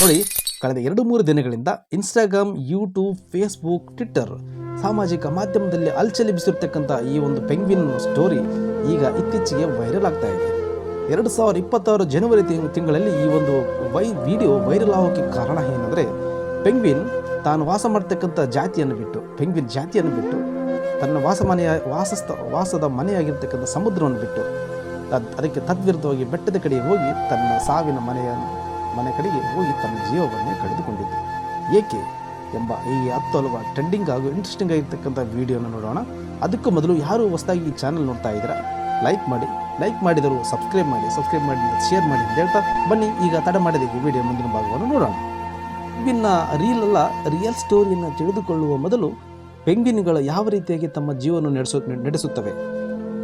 ನೋಡಿ, ಕಳೆದ 2-3 ದಿನಗಳಿಂದ ಇನ್ಸ್ಟಾಗ್ರಾಮ್, ಯೂಟ್ಯೂಬ್, ಫೇಸ್ಬುಕ್, ಟ್ವಿಟ್ಟರ್ ಸಾಮಾಜಿಕ ಮಾಧ್ಯಮದಲ್ಲಿ ಅಲ್ಚಲಿ ಬಿಸಿರ್ತಕ್ಕಂಥ ಈ ಒಂದು ಪೆಂಗ್ವಿನ್ ಸ್ಟೋರಿ ಈಗ ಇತ್ತೀಚೆಗೆ ವೈರಲ್ ಆಗ್ತಾ ಇದೆ. 2026 ಜನವರಿ ತಿಂಗಳಲ್ಲಿ ಈ ಒಂದು ವಿಡಿಯೋ ವೈರಲ್ ಆಗೋಕ್ಕೆ ಕಾರಣ ಏನಂದರೆ, ಪೆಂಗ್ವಿನ್ ತಾನು ವಾಸ ಮಾಡ್ತಕ್ಕಂಥ ಪೆಂಗ್ವಿನ್ ಜಾತಿಯನ್ನು ಬಿಟ್ಟು ತನ್ನ ವಾಸದ ಮನೆಯಾಗಿರ್ತಕ್ಕಂಥ ಸಮುದ್ರವನ್ನು ಬಿಟ್ಟು ಅದಕ್ಕೆ ತದ್ವಿರುದ್ಧವಾಗಿ ಬೆಟ್ಟದ ಕಡೆಗೆ ಹೋಗಿ ತನ್ನ ಸಾವಿನ ಮನೆ ಕಡೆಗೆ ಹೋಗಿ ತನ್ನ ಜೀವವನ್ನೇ ಕಳೆದುಕೊಂಡಿದ್ದು ಏಕೆ ಎಂಬ ಈ 10 ಹಲವು ಟ್ರೆಂಡಿಂಗ್ ಹಾಗೂ ಇಂಟ್ರೆಸ್ಟಿಂಗ್ ಆಗಿರ್ತಕ್ಕಂಥ ವಿಡಿಯೋನ ನೋಡೋಣ. ಅದಕ್ಕೂ ಮೊದಲು ಯಾರು ಹೊಸದಾಗಿ ಈ ಚಾನಲ್ ನೋಡ್ತಾ ಇದ್ದೀರಾ, ಲೈಕ್ ಮಾಡಿದರು ಸಬ್ಸ್ಕ್ರೈಬ್ ಮಾಡಿ ಶೇರ್ ಮಾಡಿ ಅಂತ ಹೇಳ್ತಾ ಬನ್ನಿ ಈಗ ತಡ ಮಾಡಿದ ಈ ವಿಡಿಯೋ ಮುಂದಿನ ಭಾಗವನ್ನು ನೋಡೋಣ. ರಿಯಲ್ ಸ್ಟೋರಿಯನ್ನು ತಿಳಿದುಕೊಳ್ಳುವ ಮೊದಲು ಪೆಂಗ್ವಿನ್ಗಳು ಯಾವ ರೀತಿಯಾಗಿ ತಮ್ಮ ಜೀವನ ನಡೆಸುತ್ತವೆ,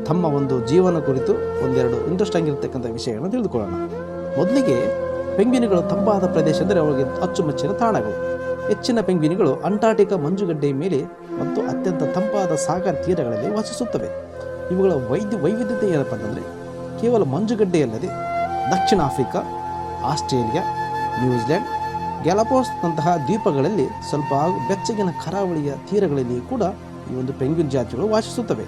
ತಮ್ಮ ಒಂದು ಜೀವನ ಕುರಿತು ಒಂದೆರಡು ಇಂಟ್ರೆಸ್ಟ್ ಆಗಿರ್ತಕ್ಕಂಥ ವಿಷಯಗಳನ್ನು ತಿಳಿದುಕೊಳ್ಳೋಣ. ಮೊದಲಿಗೆ ಪೆಂಗ್ವಿನ್ಗಳು ತಂಪಾದ ಪ್ರದೇಶ ಅಂದರೆ ಅವರಿಗೆ ಅಚ್ಚುಮೆಚ್ಚಿನ ತಾಣಗಳು. ಹೆಚ್ಚಿನ ಪೆಂಗ್ವಿನ್ಗಳು ಅಂಟಾರ್ಟಿಕಾ ಮಂಜುಗಡ್ಡೆಯ ಮೇಲೆ ಮತ್ತು ಅತ್ಯಂತ ತಂಪಾದ ಸಾಗರ ತೀರಗಳಲ್ಲಿ ವಾಸಿಸುತ್ತವೆ. ಇವುಗಳ ವೈವಿಧ್ಯತೆ ಏನಪ್ಪ ಅಂತಂದರೆ, ಕೇವಲ ಮಂಜುಗಡ್ಡೆಯಲ್ಲದೆ ದಕ್ಷಿಣ ಆಫ್ರಿಕಾ, ಆಸ್ಟ್ರೇಲಿಯಾ, ನ್ಯೂಜಿಲೆಂಡ್, ಗ್ಯಾಲಪೋಸ್ನಂತಹ ದ್ವೀಪಗಳಲ್ಲಿ ಸ್ವಲ್ಪ ಬೆಚ್ಚಗಿನ ಕರಾವಳಿಯ ತೀರಗಳಲ್ಲಿ ಕೂಡ ಈ ಒಂದು ಪೆಂಗ್ವಿನ್ ಜಾತಿಗಳು ವಾಸಿಸುತ್ತವೆ.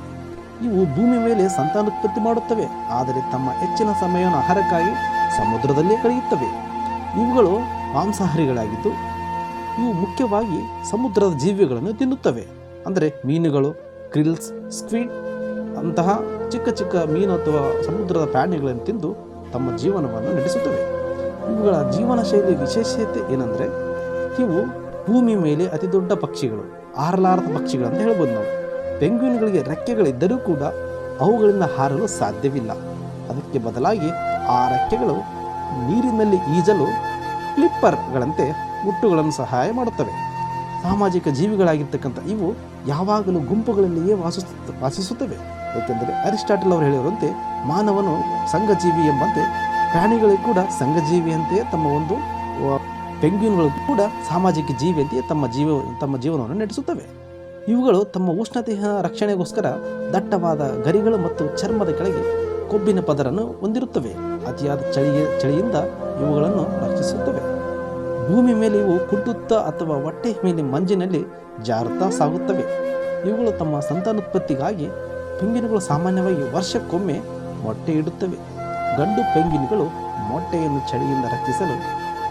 ಇವು ಭೂಮಿ ಮೇಲೆ ಸಂತಾನೋತ್ಪತ್ತಿ ಮಾಡುತ್ತವೆ, ಆದರೆ ತಮ್ಮ ಹೆಚ್ಚಿನ ಸಮಯವನ್ನು ಆಹಾರಕ್ಕಾಗಿ ಸಮುದ್ರದಲ್ಲೇ ಕಳೆಯುತ್ತವೆ. ಇವುಗಳು ಮಾಂಸಾಹಾರಿಗಳಾಗಿದ್ದು ಇವು ಮುಖ್ಯವಾಗಿ ಸಮುದ್ರದ ಜೀವಿಗಳನ್ನು ತಿನ್ನುತ್ತವೆ. ಅಂದರೆ ಮೀನುಗಳು, ಕ್ರಿಲ್ಸ್, ಸ್ಕ್ವಿಡ್ ಅಂತಹ ಚಿಕ್ಕ ಮೀನು ಅಥವಾ ಸಮುದ್ರದ ಪ್ರಾಣಿಗಳನ್ನು ತಿಂದು ತಮ್ಮ ಜೀವನವನ್ನು ನಡೆಸುತ್ತವೆ. ಇವುಗಳ ಜೀವನ ಶೈಲಿ ವಿಶೇಷತೆ ಏನಂದರೆ, ಇವು ಭೂಮಿ ಮೇಲೆ ಅತಿ ದೊಡ್ಡ ಪಕ್ಷಿಗಳು, ಹಾರಲಾರದ ಪಕ್ಷಿಗಳು ಅಂತ ಹೇಳ್ಬೋದು ನಾವು. ಪೆಂಗ್ವಿನ್ಗಳಿಗೆ ರೆಕ್ಕೆಗಳಿದ್ದರೂ ಕೂಡ ಅವುಗಳಿಂದ ಹಾರಲು ಸಾಧ್ಯವಿಲ್ಲ. ಅದಕ್ಕೆ ಬದಲಾಗಿ ಆ ರೆಕ್ಕೆಗಳು ನೀರಿನಲ್ಲಿ ಈಜಲು ಫ್ಲಿಪ್ಪರ್ಗಳಂತೆ ಹುಟ್ಟುಗಳನ್ನು ಸಹಾಯ ಮಾಡುತ್ತವೆ. ಸಾಮಾಜಿಕ ಜೀವಿಗಳಾಗಿರ್ತಕ್ಕಂಥ ಇವು ಯಾವಾಗಲೂ ಗುಂಪುಗಳಲ್ಲಿಯೇ ವಾಸಿಸುತ್ತವೆ. ಏಕೆಂದರೆ ಅರಿಸ್ಟಾಟಲ್ ಅವರು ಹೇಳಿರುವಂತೆ ಮಾನವನು ಸಂಘಜೀವಿ ಎಂಬಂತೆ ಪ್ರಾಣಿಗಳಿಗೂ ಕೂಡ ಸಂಘಜೀವಿಯಂತೆಯೇ ಪೆಂಗ್ವಿನ್ಗಳು ಕೂಡ ಸಾಮಾಜಿಕ ಜೀವಿಯಂತೆಯೇ ತಮ್ಮ ಜೀವನವನ್ನು ನಡೆಸುತ್ತವೆ. ಇವುಗಳು ತಮ್ಮ ಉಷ್ಣತೆಯ ರಕ್ಷಣೆಗೋಸ್ಕರ ದಟ್ಟವಾದ ಗರಿಗಳು ಮತ್ತು ಚರ್ಮದ ಕೆಳಗೆ ಕೊಬ್ಬಿನ ಪದರನ್ನು ಹೊಂದಿರುತ್ತವೆ. ಅತಿಯಾದ ಚಳಿಯಿಂದ ಇವುಗಳನ್ನು ರಕ್ಷಿಸುತ್ತವೆ. ಭೂಮಿ ಮೇಲೆ ಇವು ಕುಟ್ಟುತ್ತಾ ಅಥವಾ ಹೊಟ್ಟೆ ಮೇಲೆ ಮಂಜಿನಲ್ಲಿ ಜಾರುತ್ತಾ ಸಾಗುತ್ತವೆ. ಇವುಗಳು ತಮ್ಮ ಸಂತಾನೋತ್ಪತ್ತಿಗಾಗಿ ಪೆಂಗ್ವಿನ್ಗಳು ಸಾಮಾನ್ಯವಾಗಿ ವರ್ಷಕ್ಕೊಮ್ಮೆ ಮೊಟ್ಟೆ ಇಡುತ್ತವೆ. ಗಂಡು ಪೆಂಗ್ವಿನ್ಗಳು ಮೊಟ್ಟೆಯನ್ನು ಚಳಿಯಿಂದ ರಕ್ಷಿಸಲು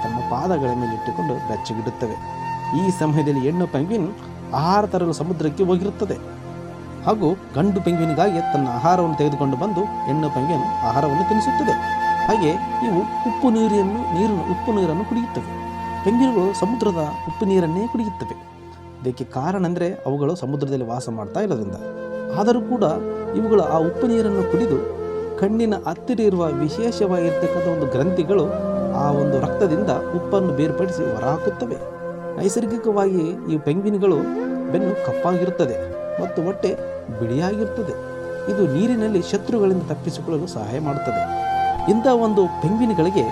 ತಮ್ಮ ಪಾದಗಳ ಮೇಲೆ ಇಟ್ಟುಕೊಂಡು ಬೆಚ್ಚಗಿಡುತ್ತವೆ. ಈ ಸಮಯದಲ್ಲಿ ಹೆಣ್ಣು ಪೆಂಗ್ವಿನ್ ಆಹಾರ ತರಲು ಸಮುದ್ರಕ್ಕೆ ಹೋಗಿರುತ್ತದೆ ಹಾಗೂ ಗಂಡು ಪೆಂಗ್ವಿನ್ಗಾಗಿ ತನ್ನ ಆಹಾರವನ್ನು ತೆಗೆದುಕೊಂಡು ಬಂದು ಹೆಣ್ಣು ಪೆಂಗ್ವಿನ್ ಆಹಾರವನ್ನು ತಿನ್ನಿಸುತ್ತದೆ. ಹಾಗೆ ಇವು ಉಪ್ಪು ನೀರನ್ನು ಕುಡಿಯುತ್ತವೆ. ಪೆಂಗ್ವಿನ್ಗಳು ಸಮುದ್ರದ ಉಪ್ಪು ನೀರನ್ನೇ ಕುಡಿಯುತ್ತವೆ. ಇದಕ್ಕೆ ಕಾರಣ ಅಂದರೆ ಅವುಗಳು ಸಮುದ್ರದಲ್ಲಿ ವಾಸ ಮಾಡ್ತಾ ಇರೋದ್ರಿಂದ. ಆದರೂ ಕೂಡ ಇವುಗಳು ಆ ಉಪ್ಪು ನೀರನ್ನು ಕುಡಿದು ಕಣ್ಣಿನ ಹತ್ತಿರ ಇರುವ ವಿಶೇಷವಾಗಿರ್ತಕ್ಕಂಥ ಒಂದು ಗ್ರಂಥಿಗಳು ಆ ಒಂದು ರಕ್ತದಿಂದ ಉಪ್ಪನ್ನು ಬೇರ್ಪಡಿಸಿ ಹೊರಹಾಕುತ್ತವೆ. ನೈಸರ್ಗಿಕವಾಗಿ ಈ ಪೆಂಗ್ವಿನ್ಗಳು ಬೆನ್ನು ಕಪ್ಪಾಗಿರುತ್ತದೆ ಮತ್ತು ಹೊಟ್ಟೆ ಬಿಳಿಯಾಗಿರುತ್ತದೆ. ಇದು ನೀರಿನಲ್ಲಿ ಶತ್ರುಗಳಿಂದ ತಪ್ಪಿಸಿಕೊಳ್ಳಲು ಸಹಾಯ ಮಾಡುತ್ತದೆ. ಇಂಥ ಒಂದು ಪೆಂಗ್ವಿನ್ಗಳಿಗೆ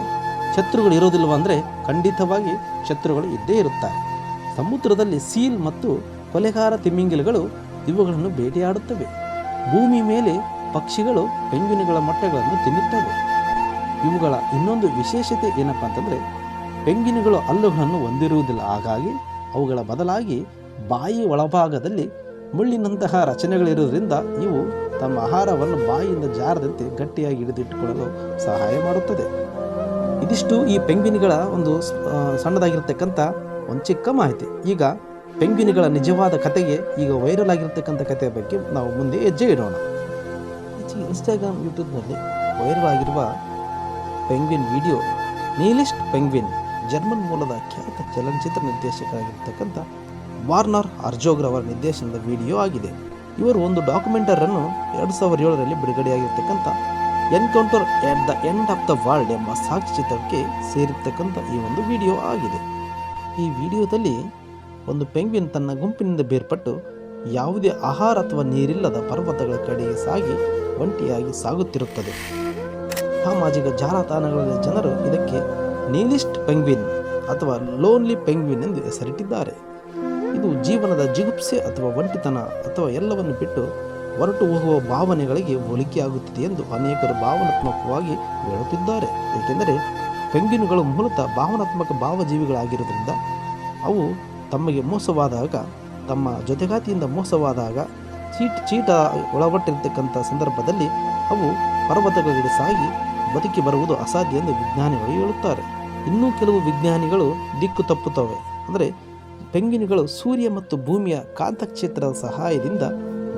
ಶತ್ರುಗಳು ಇರೋದಿಲ್ವ ಅಂದರೆ, ಖಂಡಿತವಾಗಿ ಶತ್ರುಗಳು ಇದ್ದೇ ಇರುತ್ತಾರೆ. ಸಮುದ್ರದಲ್ಲಿ ಸೀಲ್ ಮತ್ತು ಕೊಲೆಗಾರ ತಿಮಿಂಗಿಲಗಳು ಇವುಗಳನ್ನು ಬೇಟೆಯಾಡುತ್ತವೆ. ಭೂಮಿ ಮೇಲೆ ಪಕ್ಷಿಗಳು ಪೆಂಗ್ವಿನ್ಗಳ ಮೊಟ್ಟೆಗಳನ್ನು ತಿನ್ನುತ್ತವೆ. ಇವುಗಳ ಇನ್ನೊಂದು ವಿಶೇಷತೆ ಏನಪ್ಪ ಅಂತಂದರೆ, ಪೆಂಗ್ವಿನ್ಗಳು ಹಲ್ಲುಗಳನ್ನು ಹೊಂದಿರುವುದಿಲ್ಲ. ಹಾಗಾಗಿ ಅವುಗಳ ಬದಲಾಗಿ ಬಾಯಿ ಒಳಭಾಗದಲ್ಲಿ ಮುಳ್ಳಿನಂತಹ ರಚನೆಗಳಿರುವುದರಿಂದ ಇವು ತಮ್ಮ ಆಹಾರವನ್ನು ಬಾಯಿಯಿಂದ ಜಾರದಂತೆ ಗಟ್ಟಿಯಾಗಿ ಹಿಡಿದಿಟ್ಟುಕೊಳ್ಳಲು ಸಹಾಯ ಮಾಡುತ್ತದೆ. ಇದಿಷ್ಟು ಈ ಪೆಂಗ್ವಿನ್ಗಳ ಒಂದು ಸಣ್ಣದಾಗಿರ್ತಕ್ಕಂಥ ಒಂದು ಚಿಕ್ಕ ಮಾಹಿತಿ. ಈಗ ಪೆಂಗ್ವಿನ್ಗಳ ನಿಜವಾದ ಕಥೆಗೆ, ಈಗ ವೈರಲ್ ಆಗಿರ್ತಕ್ಕಂಥ ಕಥೆಯ ಬಗ್ಗೆ ನಾವು ಮುಂದೆ ಹೆಜ್ಜೆ ಇಡೋಣ. ಇನ್ಸ್ಟಾಗ್ರಾಮ್, ಯೂಟ್ಯೂಬ್ನಲ್ಲಿ ವೈರಲ್ ಆಗಿರುವ ಪೆಂಗ್ವಿನ್ ವಿಡಿಯೋ ನೀಲಿಸ್ಟ್ ಪೆಂಗ್ವಿನ್ ಜರ್ಮನ್ ಮೂಲದ ಖ್ಯಾತ ಚಲನಚಿತ್ರ ನಿರ್ದೇಶಕರಾಗಿರ್ತಕ್ಕಂಥ ವಾರ್ನರ್ ಹರ್ಜೋಗ್ ಅವರ ನಿರ್ದೇಶನದ ವಿಡಿಯೋ ಆಗಿದೆ. ಇವರು ಒಂದು ಡಾಕ್ಯುಮೆಂಟರನ್ನು 2007ರಲ್ಲಿ ಬಿಡುಗಡೆಯಾಗಿರ್ತಕ್ಕಂಥ Encounter at the End of the World ಎಂಬ ಸಾಕ್ಷ್ಯಚಿತ್ರಕ್ಕೆ ಸೇರಿರ್ತಕ್ಕಂಥ ಈ ಒಂದು ವಿಡಿಯೋ ಆಗಿದೆ. ಈ ವಿಡಿಯೋದಲ್ಲಿ ಒಂದು ಪೆಂಗ್ವಿನ್ ತನ್ನ ಗುಂಪಿನಿಂದ ಬೇರ್ಪಟ್ಟು ಯಾವುದೇ ಆಹಾರ ಅಥವಾ ನೀರಿಲ್ಲದ ಪರ್ವತಗಳ ಕಡೆಗೆ ಸಾಗಿ ಒಂಟಿಯಾಗಿ ಸಾಗುತ್ತಿರುತ್ತದೆ. ಸಾಮಾಜಿಕ ಜಾಲತಾಣಗಳಲ್ಲಿ ಜನರು ಇದಕ್ಕೆ ನೀಲಿಸ್ಟ್ ಪೆಂಗ್ವಿನ್ ಅಥವಾ ಲೋನ್ಲಿ ಪೆಂಗ್ವಿನ್ ಎಂದು ಹೆಸರಿಟ್ಟಿದ್ದಾರೆ. ಇದು ಜೀವನದ ಜಿಗುಪ್ಸೆ ಅಥವಾ ಒಂಟಿತನ ಅಥವಾ ಎಲ್ಲವನ್ನು ಬಿಟ್ಟು ಹೊರಟು ಹೋಗುವ ಭಾವನೆಗಳಿಗೆ ಹೋಲಿಕೆಯಾಗುತ್ತದೆ ಎಂದು ಅನೇಕರು ಭಾವನಾತ್ಮಕವಾಗಿ ಹೇಳುತ್ತಿದ್ದಾರೆ. ಏಕೆಂದರೆ ಪೆಂಗ್ವಿನ್ಗಳು ಮೂಲತಃ ಭಾವನಾತ್ಮಕ ಭಾವಜೀವಿಗಳಾಗಿರೋದ್ರಿಂದ ಅವು ತಮಗೆ ಮೋಸವಾದಾಗ, ತಮ್ಮ ಜೊತೆಗಾತಿಯಿಂದ ಮೋಸವಾದಾಗ, ಚೀಟ ಒಳಪಟ್ಟಿರ್ತಕ್ಕಂಥ ಸಂದರ್ಭದಲ್ಲಿ ಅವು ಪರ್ವತಗಳಿಗೆ ಸಾಗಿ ಬದುಕಿ ಬರುವುದು ಅಸಾಧ್ಯ ಎಂದು ವಿಜ್ಞಾನಿಗಳು ಹೇಳುತ್ತಾರೆ. ಇನ್ನೂ ಕೆಲವು ವಿಜ್ಞಾನಿಗಳು ದಿಕ್ಕು ತಪ್ಪುತ್ತವೆ. ಅಂದರೆ ಪೆಂಗ್ವಿನ್ಗಳು ಸೂರ್ಯ ಮತ್ತು ಭೂಮಿಯ ಕಾಂತಕ್ಷೇತ್ರದ ಸಹಾಯದಿಂದ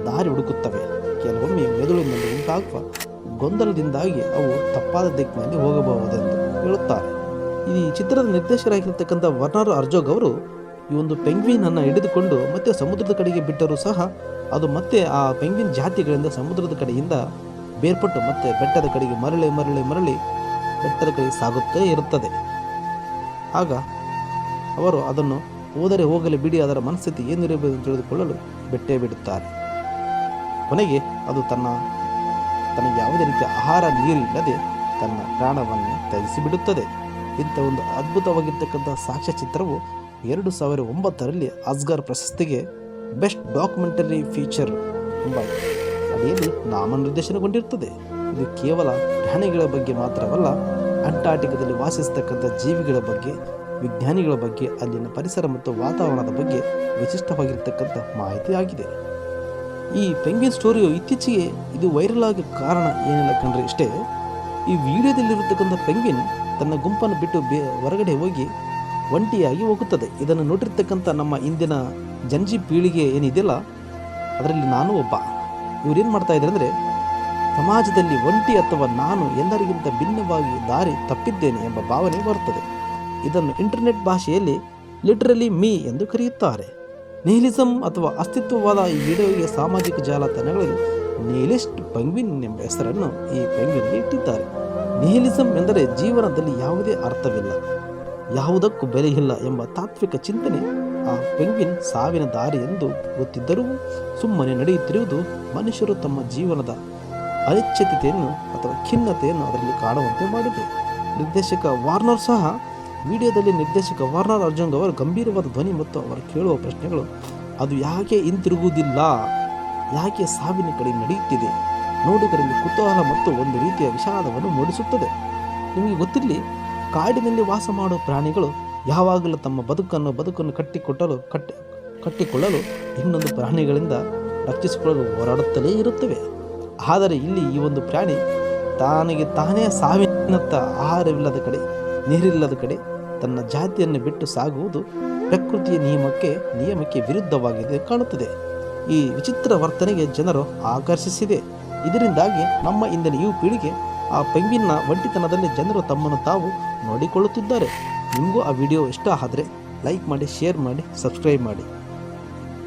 ದಾರಿ ಹುಡುಕುತ್ತವೆ. ಕೆಲವೊಮ್ಮೆ ಮೆದುಳಿನಲ್ಲಿ ಉಂಟಾಗುವ ಗೊಂದಲದಿಂದಾಗಿ ಅವು ತಪ್ಪಾದ ದಿಕ್ಕಿನಲ್ಲಿ ಹೋಗಬಹುದೆಂದು ಹೇಳುತ್ತಾರೆ. ಈ ಚಿತ್ರದ ನಿರ್ದೇಶಕರಾಗಿರ್ತಕ್ಕಂಥ ವರ್ನರ್ ಹರ್ಜೋಗ್ ಅವರು ಈ ಒಂದು ಪೆಂಗ್ವಿನನ್ನು ಹಿಡಿದುಕೊಂಡು ಮತ್ತೆ ಸಮುದ್ರದ ಕಡೆಗೆ ಬಿಟ್ಟರೂ ಸಹ ಅದು ಮತ್ತೆ ಆ ಪೆಂಗ್ವಿನ್ ಜಾತಿಗಳಿಂದ ಸಮುದ್ರದ ಕಡೆಯಿಂದ ಬೇರ್ಪಟ್ಟು ಮತ್ತೆ ಬೆಟ್ಟದ ಕಡೆಗೆ ಮರಳಿ ಬೆಟ್ಟದ ಕಡೆಗೆ ಸಾಗುತ್ತೇ ಇರುತ್ತದೆ. ಆಗ ಅವರು ಅದನ್ನು ಹೋದರೆ ಹೋಗಲಿ ಬಿಡಿ, ಅದರ ಮನಸ್ಥಿತಿ ಏನಿರಬೇಕು ತಿಳಿದುಕೊಳ್ಳಲು ಬಿಟ್ಟೇ ಬಿಡುತ್ತಾರೆ. ಕೊನೆಗೆ ಅದು ತನಗೆ ಯಾವುದೇ ರೀತಿಯ ಆಹಾರ ನೀರು ಇಲ್ಲದೆ ತನ್ನ ಪ್ರಾಣವನ್ನು ತ್ಯಜಿಸಿಬಿಡುತ್ತದೆ. ಇಂಥ ಒಂದು ಅದ್ಭುತವಾಗಿರ್ತಕ್ಕಂಥ ಸಾಕ್ಷ್ಯಚಿತ್ರವು 2009ರಲ್ಲಿ ಆಸ್ಕರ್ ಪ್ರಶಸ್ತಿಗೆ ಬೆಸ್ಟ್ ಡಾಕ್ಯುಮೆಂಟರಿ ಫೀಚರ್ ಎಂಬ ಅಡಿಯಲ್ಲಿ ನಾಮನಿರ್ದೇಶನಗೊಂಡಿರುತ್ತದೆ. ಇದು ಕೇವಲ ಪ್ರಾಣಿಗಳ ಬಗ್ಗೆ ಮಾತ್ರವಲ್ಲ, ಅಂಟಾರ್ಟಿಕಾದಲ್ಲಿ ವಾಸಿಸತಕ್ಕಂಥ ಜೀವಿಗಳ ಬಗ್ಗೆ, ವಿಜ್ಞಾನಿಗಳ ಬಗ್ಗೆ, ಅಲ್ಲಿನ ಪರಿಸರ ಮತ್ತು ವಾತಾವರಣದ ಬಗ್ಗೆ ವಿಶಿಷ್ಟವಾಗಿರ್ತಕ್ಕಂಥ ಮಾಹಿತಿ ಆಗಿದೆ. ಈ ಪೆಂಗ್ವಿನ್ ಸ್ಟೋರಿಯು ಇತ್ತೀಚೆಗೆ ಇದು ವೈರಲ್ ಆಗಿ ಕಾರಣ ಏನಿಲ್ಲ ಕಂಡ್ರೆ ಇಷ್ಟೇ. ಈ ವಿಡಿಯೋದಲ್ಲಿರತಕ್ಕಂಥ ಪೆಂಗ್ವಿನ್ ತನ್ನ ಗುಂಪನ್ನು ಬಿಟ್ಟು ಹೊರಗಡೆ ಹೋಗಿ ಒಂಟಿಯಾಗಿ ಹೋಗುತ್ತದೆ. ಇದನ್ನು ನೋಡಿರ್ತಕ್ಕಂಥ ನಮ್ಮ ಇಂದಿನ ಜನಜಿ ಪೀಳಿಗೆ ಏನಿದೆಯಲ್ಲ, ಅದರಲ್ಲಿ ನಾನು ಒಬ್ಬ. ಇವರೇನು ಮಾಡ್ತಾ ಇದ್ದಾರೆ ಅಂದರೆ, ಸಮಾಜದಲ್ಲಿ ಒಂಟಿ ಅಥವಾ ನಾನು ಎಲ್ಲರಿಗಿಂತ ಭಿನ್ನವಾಗಿ ದಾರಿ ತಪ್ಪಿದ್ದೇನೆ ಎಂಬ ಭಾವನೆ ಬರುತ್ತದೆ. ಇದನ್ನು ಇಂಟರ್ನೆಟ್ ಭಾಷೆಯಲ್ಲಿ ಲಿಟ್ರಲಿ ಮೀ ಎಂದು ಕರೆಯುತ್ತಾರೆ. ನಿಹಿಲಿಸಮ್ ಅಥವಾ ಅಸ್ತಿತ್ವವಾದ ಈ ವಿಡಿಯೋಗೆ ಸಾಮಾಜಿಕ ಜಾಲತಾಣಗಳಲ್ಲಿ ನಿಹಿಲಿಸ್ಟ್ ಪೆಂಗ್ವಿನ್ ಎಂಬ ಹೆಸರನ್ನು ಈ ಪೆಂಗ್ವಿನ್ಗೆ ಇಟ್ಟಿದ್ದಾರೆ. ನಿಹಿಲಿಸಮ್ ಎಂದರೆ ಜೀವನದಲ್ಲಿ ಯಾವುದೇ ಅರ್ಥವಿಲ್ಲ, ಯಾವುದಕ್ಕೂ ಬೆಲೆ ಇಲ್ಲ ಎಂಬ ತಾತ್ವಿಕ ಚಿಂತನೆ ಆ ಪೆಂಗ್ವಿನ್ ಸಾವಿನ ದಾರಿ ಎಂದು ಗೊತ್ತಿದ್ದರೂ ಸುಮ್ಮನೆ ನಡೆಯುತ್ತಿರುವುದು ಮನುಷ್ಯರು ತಮ್ಮ ಜೀವನದ ಅನಿಶ್ಚಿತತೆಯನ್ನು ಅಥವಾ ಖಿನ್ನತೆಯನ್ನು ಅದರಲ್ಲಿ ಕಾಣುವಂತೆ ಮಾಡಿದೆ. ನಿರ್ದೇಶಕ ವಾರ್ನರ್ ಸಹ ವಿಡಿಯೋದಲ್ಲಿ ನಿರ್ದೇಶಕ ವರ್ನರ್ ಹರ್ಜೋಗ್ ಅವರ ಗಂಭೀರವಾದ ಧ್ವನಿ ಮತ್ತು ಅವರು ಕೇಳುವ ಪ್ರಶ್ನೆಗಳು, ಅದು ಯಾಕೆ ಹಿಂತಿರುಗುವುದಿಲ್ಲ, ಯಾಕೆ ಸಾವಿನ ಕಡೆ ನಡೆಯುತ್ತಿದೆ, ನೋಡುಗರಲ್ಲಿ ಕುತೂಹಲ ಮತ್ತು ಒಂದು ರೀತಿಯ ವಿಷಾದವನ್ನು ಮೂಡಿಸುತ್ತದೆ. ನಿಮಗೆ ಗೊತ್ತಿರಲಿ, ಕಾಡಿನಲ್ಲಿ ವಾಸ ಮಾಡುವ ಪ್ರಾಣಿಗಳು ಯಾವಾಗಲೂ ತಮ್ಮ ಬದುಕನ್ನು ಕಟ್ಟಿಕೊಳ್ಳಲು ಇನ್ನೊಂದು ಪ್ರಾಣಿಗಳಿಂದ ರಕ್ಷಿಸಿಕೊಳ್ಳಲು ಹೋರಾಡುತ್ತಲೇ ಇರುತ್ತವೆ. ಆದರೆ ಇಲ್ಲಿ ಈ ಒಂದು ಪ್ರಾಣಿ ತಾನೇ ಸಾವಿನತ್ತ ಆಹಾರವಿಲ್ಲದ ಕಡೆ, ನೀರಿಲ್ಲದ ಕಡೆ ತನ್ನ ಜಾತಿಯನ್ನು ಬಿಟ್ಟು ಸಾಗುವುದು ಪ್ರಕೃತಿಯ ನಿಯಮಕ್ಕೆ ವಿರುದ್ಧವಾಗಿದೆ ಕಾಣುತ್ತದೆ. ಈ ವಿಚಿತ್ರ ವರ್ತನೆಗೆ ಜನರು ಆಕರ್ಷಿಸಿದೆ. ಇದರಿಂದಾಗಿ ನಮ್ಮ ಇಂದಿನ ಯುವ ಪೀಳಿಗೆ ಆ ಪೆಂಗ್ವಿನ್ನ ಒಂಟಿತನದಲ್ಲಿ ಜನರು ತಮ್ಮನ್ನು ತಾವು ನೋಡಿಕೊಳ್ಳುತ್ತಿದ್ದಾರೆ. ನಿಮಗೂ ಆ ವಿಡಿಯೋ ಇಷ್ಟ ಆದರೆ ಲೈಕ್ ಮಾಡಿ, ಶೇರ್ ಮಾಡಿ, ಸಬ್ಸ್ಕ್ರೈಬ್ ಮಾಡಿ.